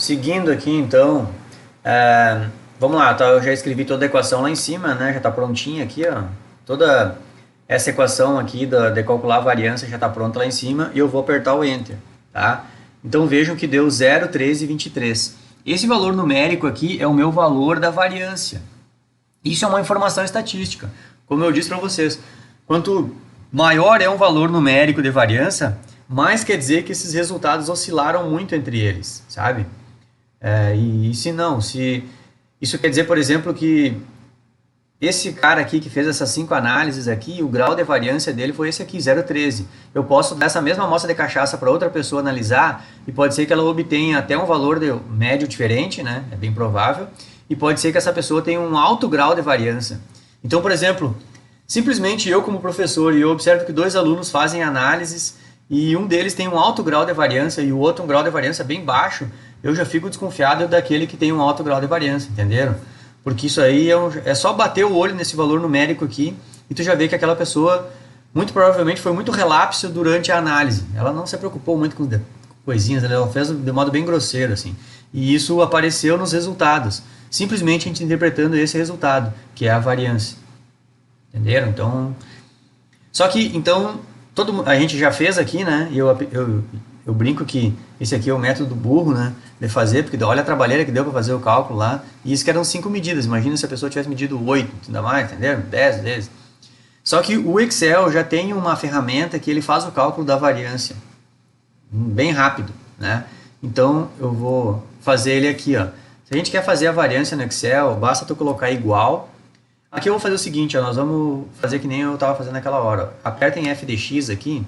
Seguindo aqui, então, vamos lá, tá, eu já escrevi toda a equação lá em cima, né? Já está prontinha aqui, ó. Toda essa equação aqui de calcular a variância já está pronta lá em cima e eu vou apertar o Enter, tá? Então vejam que deu 0,1323. Esse valor numérico aqui é o meu valor da variância. Isso é uma informação estatística. Como eu disse para vocês, quanto maior é um valor numérico de variância, mais quer dizer que esses resultados oscilaram muito entre eles, sabe? E se não, se isso quer dizer, por exemplo, que esse cara aqui que fez essas 5 análises aqui, o grau de variância dele foi esse aqui, 0,13. Eu posso dar essa mesma amostra de cachaça para outra pessoa analisar e pode ser que ela obtenha até um valor de médio diferente, né? É bem provável. E pode ser que essa pessoa tenha um alto grau de variância. Então, por exemplo, simplesmente eu como professor e eu observo que 2 alunos fazem análises e um deles tem um alto grau de variância e o outro um grau de variância bem baixo, eu já fico desconfiado daquele que tem um alto grau de variância, entenderam? Porque isso aí é só bater o olho nesse valor numérico aqui e tu já vê que aquela pessoa, muito provavelmente, foi muito relapso durante a análise. Ela não se preocupou muito com coisinhas, ela fez de modo bem grosseiro, assim. E isso apareceu nos resultados. Simplesmente a gente interpretando esse resultado, que é a variância. Entenderam? Então, só que, então, a gente já fez aqui, né? E eu brinco que esse aqui é o método burro, né? De fazer, porque olha a trabalheira que deu para fazer o cálculo lá. E isso que eram 5 medidas. Imagina se a pessoa tivesse medido 8, ainda mais, entenderam? 10 vezes. Só que o Excel já tem uma ferramenta que ele faz o cálculo da variância. Bem rápido, né? Então, eu vou fazer ele aqui, ó. Se a gente quer fazer a variância no Excel, basta tu colocar igual. Aqui eu vou fazer o seguinte, ó, nós vamos fazer que nem eu estava fazendo naquela hora. Ó. Aperta em F de X aqui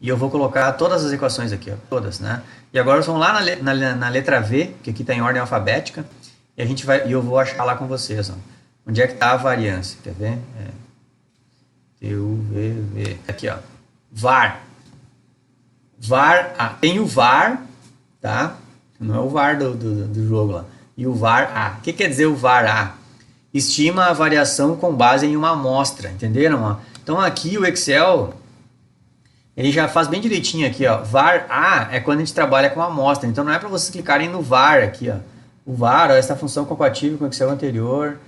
e eu vou colocar todas as equações aqui, ó, todas, né? E agora nós vamos lá na letra V, que aqui está em ordem alfabética, e eu vou achar lá com vocês, ó. Onde é que está a variância? Quer ver? T-U-V-V. Aqui, ó. VAR. VAR, tem o VAR, tá? Não é o VAR do jogo lá. E o VAR A. O que quer dizer o VAR A? Estima a variação com base em uma amostra, entenderam? Então aqui o Excel, ele já faz bem direitinho aqui, ó. VAR A é quando a gente trabalha com amostra, então não é para vocês clicarem no VAR aqui, ó. O VAR, ó, essa função compatível com o Excel anterior,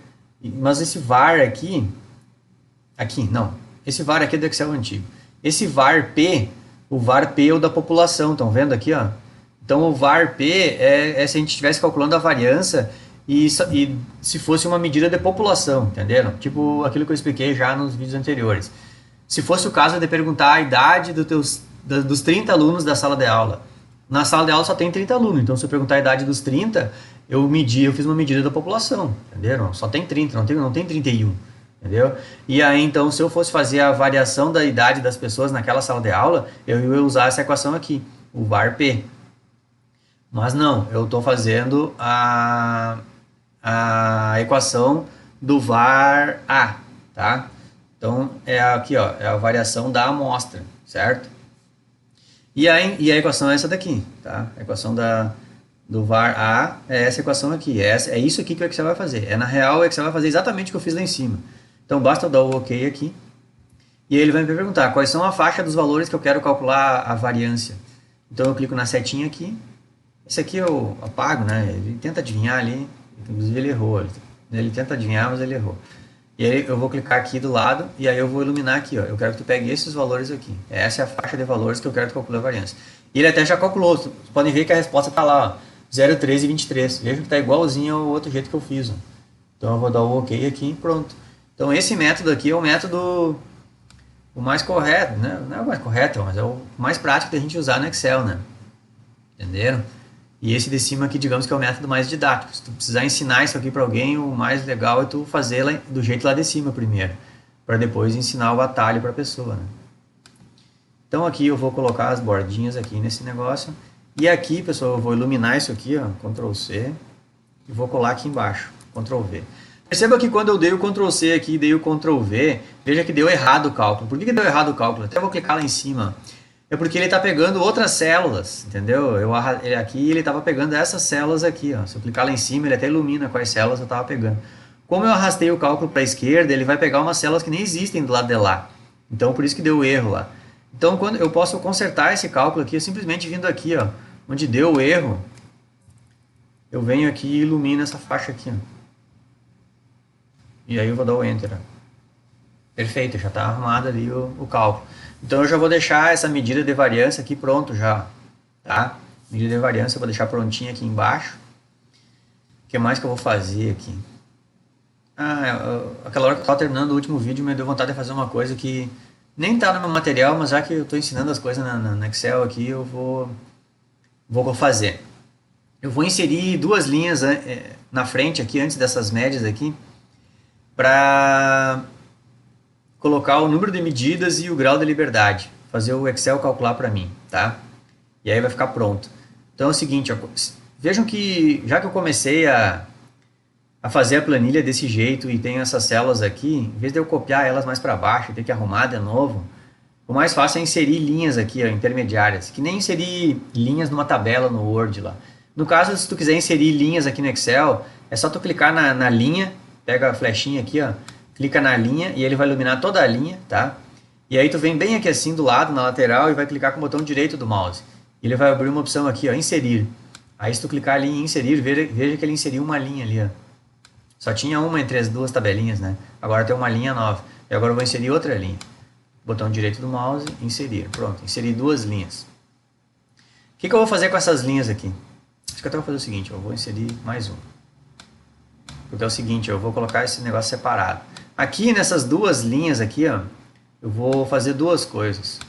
mas esse VAR aqui, não, esse VAR aqui é do Excel antigo. Esse VAR P, o VAR P é o da população, estão vendo aqui, ó? Então o VAR P é se a gente estivesse calculando a variância e se fosse uma medida de população, entenderam? Tipo aquilo que eu expliquei já nos vídeos anteriores. Se fosse o caso de perguntar a idade dos 30 alunos da sala de aula. Na sala de aula só tem 30 alunos, então se eu perguntar a idade dos 30, eu fiz uma medida da população, entenderam? Só tem 30, não tem 31, entendeu? E aí então se eu fosse fazer a variação da idade das pessoas naquela sala de aula, eu ia usar essa equação aqui, o VAR P. Mas não, eu estou fazendo a equação do VAR A, tá? Então, aqui, ó, é a variação da amostra, certo? E a equação é essa daqui, tá? A equação do VAR A é essa equação aqui. É isso aqui que o Excel vai fazer. Na real, o Excel vai fazer exatamente o que eu fiz lá em cima. Então, basta eu dar o OK aqui. E aí ele vai me perguntar quais são a faixa dos valores que eu quero calcular a variância. Então, eu clico na setinha aqui. Esse aqui eu apago, né? Ele tenta adivinhar ali, inclusive ele errou. Ele tenta adivinhar, mas ele errou. E aí eu vou clicar aqui do lado e aí eu vou iluminar aqui, ó. Eu quero que tu pegue esses valores aqui. Essa é a faixa de valores que eu quero que tu calcule a variância. E ele até já calculou. Vocês podem ver que a resposta está lá, ó. 0,1323. Vejam que está igualzinho ao outro jeito que eu fiz, ó. Então eu vou dar o OK aqui e pronto. Então esse método aqui é o método o mais correto, né? Não é o mais correto, mas é o mais prático da gente usar no Excel, né? Entenderam? E esse de cima aqui, digamos que é o método mais didático. Se tu precisar ensinar isso aqui para alguém, o mais legal é tu fazer do jeito lá de cima primeiro, para depois ensinar o atalho para a pessoa, né? Então aqui eu vou colocar as bordinhas aqui nesse negócio. E aqui, pessoal, eu vou iluminar isso aqui, ó, Ctrl C, e vou colar aqui embaixo, Ctrl V. Perceba que quando eu dei o Ctrl C aqui e dei o Ctrl V, veja que deu errado o cálculo. Por que deu errado o cálculo? Até vou clicar lá em cima. É porque ele está pegando outras células, entendeu? Aqui ele estava pegando essas células aqui, ó. Se eu clicar lá em cima, ele até ilumina quais células eu estava pegando. Como eu arrastei o cálculo para a esquerda, ele vai pegar umas células que nem existem do lado de lá. Então, por isso que deu o erro lá. Então, quando eu posso consertar esse cálculo aqui, simplesmente vindo aqui, ó, onde deu o erro, eu venho aqui e ilumino essa faixa aqui, ó. E aí eu vou dar o Enter, ó. Perfeito, já está arrumado ali o cálculo. Então eu já vou deixar essa medida de variância aqui pronto já, tá? Medida de variância eu vou deixar prontinha aqui embaixo. O que mais que eu vou fazer aqui? Aquela hora que eu estava terminando o último vídeo me deu vontade de fazer uma coisa que nem está no meu material, mas já que eu estou ensinando as coisas na Excel aqui, eu vou fazer. Eu vou inserir duas linhas na frente aqui, antes dessas médias aqui, para colocar o número de medidas e o grau de liberdade. Fazer o Excel calcular para mim, tá? E aí vai ficar pronto. Então é o seguinte, ó, vejam que já que eu comecei a fazer a planilha desse jeito e tenho essas células aqui, em vez de eu copiar elas mais para baixo e ter que arrumar de novo, o mais fácil é inserir linhas aqui, ó, intermediárias, que nem inserir linhas numa tabela no Word lá. No caso, se tu quiser inserir linhas aqui no Excel, é só tu clicar na linha, pega a flechinha aqui, ó, clica na linha e ele vai iluminar toda a linha, tá? E aí tu vem bem aqui assim do lado, na lateral, e vai clicar com o botão direito do mouse. E ele vai abrir uma opção aqui, ó, inserir. Aí se tu clicar ali em inserir, veja que ele inseriu uma linha ali, ó. Só tinha uma entre as duas tabelinhas, né? Agora tem uma linha nova. E agora eu vou inserir outra linha. Botão direito do mouse, inserir. Pronto, inseri duas linhas. O que eu vou fazer com essas linhas aqui? Acho que eu até vou fazer o seguinte, eu vou inserir mais um. Porque é o seguinte, eu vou colocar esse negócio separado. Aqui nessas duas linhas aqui, ó, eu vou fazer duas coisas.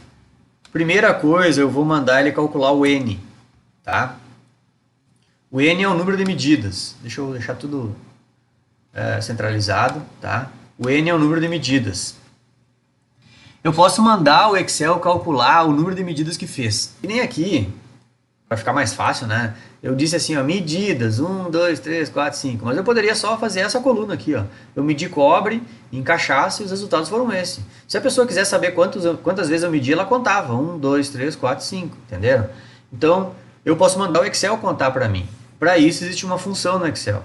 Primeira coisa, eu vou mandar ele calcular o N, tá? O N é o número de medidas. Deixa eu deixar tudo centralizado, tá? O N é o número de medidas. Eu posso mandar o Excel calcular o número de medidas que fez. E nem aqui, para ficar mais fácil, né? Eu disse assim, ó, medidas, 1, 2, 3, 4, 5. Mas eu poderia só fazer essa coluna aqui, ó. Eu medi cobre, encaixasse e os resultados foram esses. Se a pessoa quiser saber quantas vezes eu medi, ela contava. 1, 2, 3, 4, 5, entenderam? Então, eu posso mandar o Excel contar para mim. Para isso, existe uma função no Excel.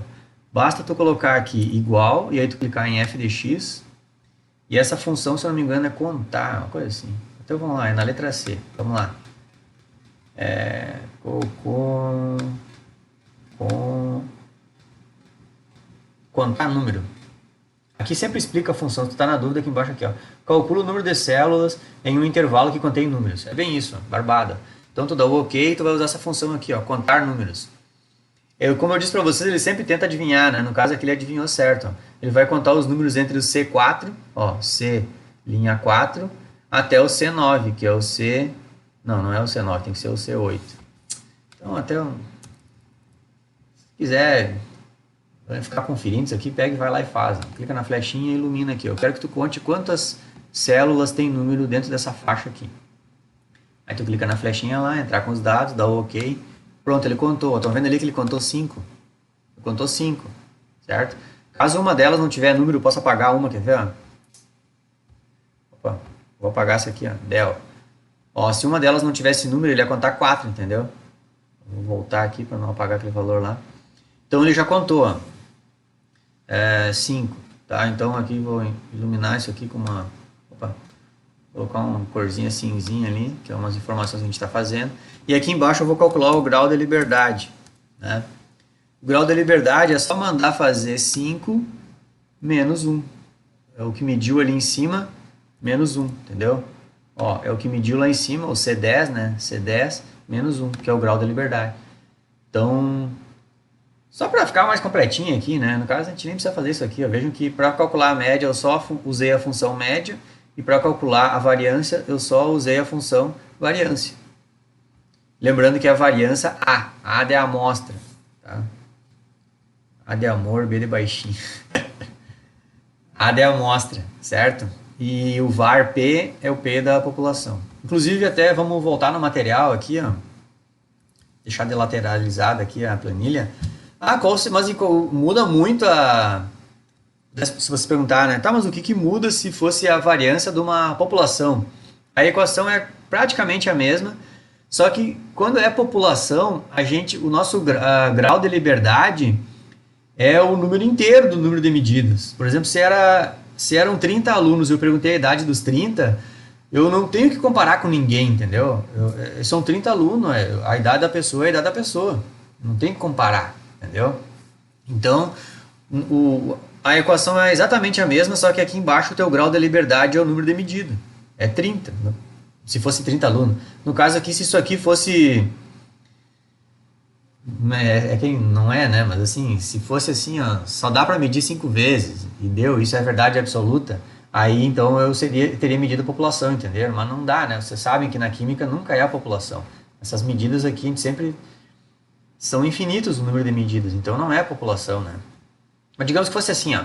Basta tu colocar aqui igual, e aí tu clicar em f de x. E essa função, se eu não me engano, é contar, uma coisa assim. Então vamos lá, é na letra C. Vamos lá. Contar número. Aqui sempre explica a função, se tu tá na dúvida aqui embaixo aqui, ó. Calcula o número de células em um intervalo que contém números. É bem isso, ó, barbada. Então tu dá o OK e tu vai usar essa função aqui, ó, contar números. Como eu disse para vocês, ele sempre tenta adivinhar, né? No caso aqui ele adivinhou certo. Ó. Ele vai contar os números entre o C4, ó, C, linha 4, até o C9, que é o C... Não é o C9, tem que ser o C8. Então, se quiser ficar conferindo isso aqui, pega e vai lá e faz. Clica na flechinha e ilumina aqui. Eu quero que tu conte quantas células tem número dentro dessa faixa aqui. Aí tu clica na flechinha lá, entrar com os dados, dá o OK. Pronto, ele contou. Estão vendo ali que ele contou 5? Ele contou 5, certo? Caso uma delas não tiver número, eu posso apagar uma, quer ver? Opa, vou apagar essa aqui, ó, del. Ó, se uma delas não tivesse número, ele ia contar 4, entendeu? Vou voltar aqui para não apagar aquele valor lá. Então ele já contou, ó, 5, tá? Então aqui vou iluminar isso aqui com uma... Opa, colocar uma corzinha cinzinha ali, que é umas informações que a gente está fazendo. E aqui embaixo eu vou calcular o grau de liberdade, né? O grau de liberdade é só mandar fazer 5 menos 1. É o que mediu ali em cima, menos 1, entendeu? Ó, é o que mediu lá em cima, o C10, né? C10 menos 1, que é o grau da liberdade. Então, só para ficar mais completinho aqui, né? No caso, a gente nem precisa fazer isso aqui. Ó. Vejam que para calcular a média, eu só usei a função média. E para calcular a variância, eu só usei a função variância. Lembrando que a variância A de amostra. Tá? A de amor, B de baixinho. A de amostra, certo? E o var P é o P da população. Inclusive, até vamos voltar no material aqui, ó. Deixar delateralizada aqui a planilha. Mas muda muito a... Se você perguntar, né? Tá, mas o que muda se fosse a variância de uma população? A equação é praticamente a mesma, só que quando é população, o nosso grau de liberdade é o número inteiro do número de medidas. Por exemplo, se eram 30 alunos e eu perguntei a idade dos 30, eu não tenho que comparar com ninguém, entendeu? São 30 alunos, a idade da pessoa é a idade da pessoa. Não tem que comparar, entendeu? Então, a equação é exatamente a mesma, só que aqui embaixo o teu grau de liberdade é o número de medida. É 30, né? Se fosse 30 alunos. No caso aqui, se isso aqui fosse... É que não é, né? Mas assim, se fosse assim, ó, só dá para medir 5 vezes, e deu, isso é verdade absoluta, aí então eu teria medido a população, entendeu? Mas não dá, né? Vocês sabem que na química nunca é a população. Essas medidas aqui, a gente sempre... São infinitos o número de medidas, então não é a população, né? Mas digamos que fosse assim, ó.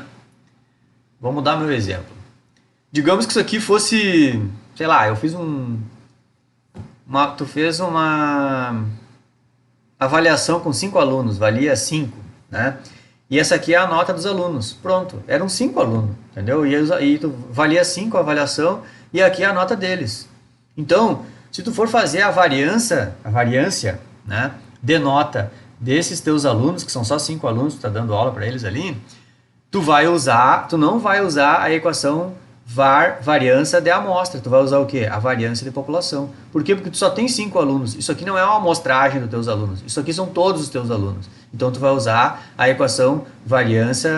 Vou mudar meu exemplo. Digamos que isso aqui fosse, sei lá, eu fiz tu fez uma avaliação com 5 alunos, valia 5, né? E essa aqui é a nota dos alunos. Pronto, eram 5 alunos, entendeu? E tu valia 5 a avaliação e aqui é a nota deles. Então, se tu for fazer a variância, né, de nota desses teus alunos, que são só 5 alunos, tu tá dando aula para eles ali, tu não vai usar a equação variância de amostra, tu vai usar o quê? A variância de população. Por quê? Porque tu só tem 5 alunos. Isso aqui não é uma amostragem dos teus alunos. Isso aqui são todos os teus alunos. Então tu vai usar a equação variância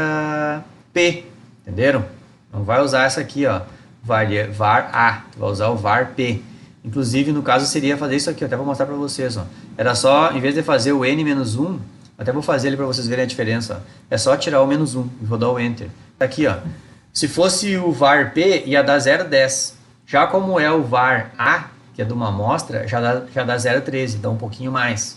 P. Entenderam? Não vai usar essa aqui, ó, var A. Tu vai usar o var P. Inclusive, no caso, seria fazer isso aqui. Eu até vou mostrar para vocês, ó. Era só, em vez de fazer o n-1, até vou fazer ele para vocês verem a diferença, ó. É só tirar o -1 e vou dar o enter. Aqui, ó. Se fosse o var P, ia dar 0,10. Já como é o var A, que é de uma amostra, já dá 0,13, dá um pouquinho mais.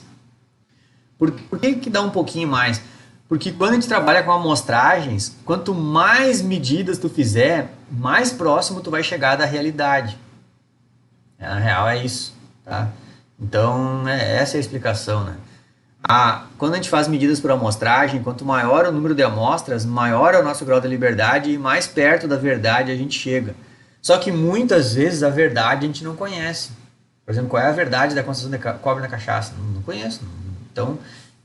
Por que dá um pouquinho mais? Porque quando a gente trabalha com amostragens, quanto mais medidas tu fizer, mais próximo tu vai chegar da realidade. Na real é isso, tá? Então, essa é a explicação, né? Quando a gente faz medidas por amostragem, quanto maior o número de amostras, maior é o nosso grau de liberdade e mais perto da verdade a gente chega. Só que muitas vezes a verdade a gente não conhece. Por exemplo, qual é a verdade da concentração de cobre na cachaça? Não conheço. Então,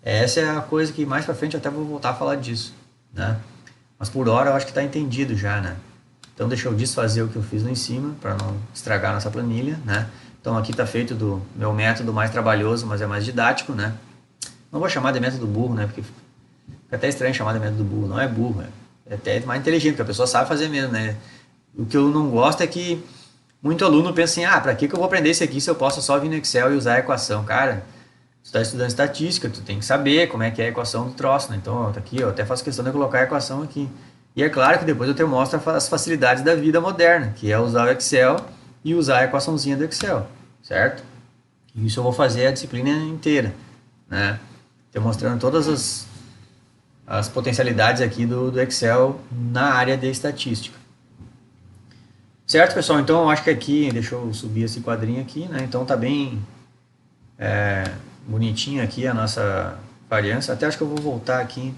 essa é a coisa que mais pra frente eu até vou voltar a falar disso, né? Mas por hora eu acho que está entendido já, né? Então deixa eu desfazer o que eu fiz lá em cima para não estragar a nossa planilha, né? Então aqui está feito do meu método mais trabalhoso, mas é mais didático, né? Não vou chamar de método burro, né? Porque fica até estranho chamar de método burro. Não é burro, é até mais inteligente, porque a pessoa sabe fazer mesmo, né? O que eu não gosto é que muito aluno pensa assim, pra que eu vou aprender isso aqui se eu posso só vir no Excel e usar a equação? Cara, tu está estudando estatística, tu tem que saber como é que é a equação do troço, né? Então, ó, tá aqui, ó, eu até faço questão de colocar a equação aqui. E é claro que depois eu te mostro as facilidades da vida moderna, que é usar o Excel e usar a equaçãozinha do Excel, certo? E isso eu vou fazer a disciplina inteira, né? Te mostrando todas as potencialidades aqui do Excel na área de estatística. Certo, pessoal? Então, eu acho que aqui, deixa eu subir esse quadrinho aqui, né? Então, tá bem bonitinho aqui a nossa variância. Até acho que eu vou voltar aqui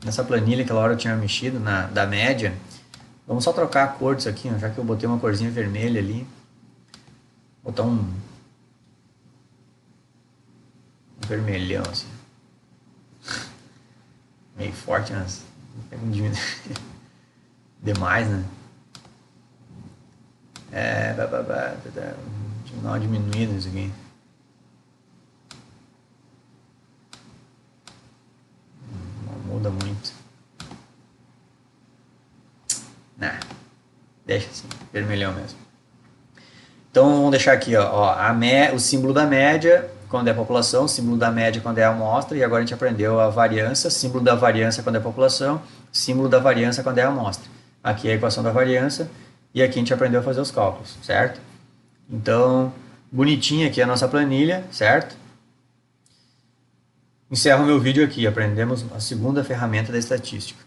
nessa planilha, aquela hora eu tinha mexido, da média. Vamos só trocar a cor disso aqui, ó, já que eu botei uma corzinha vermelha ali. Vou botar um vermelhão, assim. Meio forte, mas demais, né? Deixa eu dar uma diminuída isso aqui. Não muda muito. Deixa assim, vermelhão mesmo. Então vamos deixar aqui, ó, o símbolo da média quando é população, símbolo da média quando é amostra, e agora a gente aprendeu a variância, símbolo da variância quando é população, símbolo da variância quando é amostra. Aqui é a equação da variância, e aqui a gente aprendeu a fazer os cálculos, certo? Então, bonitinha aqui a nossa planilha, certo? Encerro meu vídeo aqui, aprendemos a segunda ferramenta da estatística.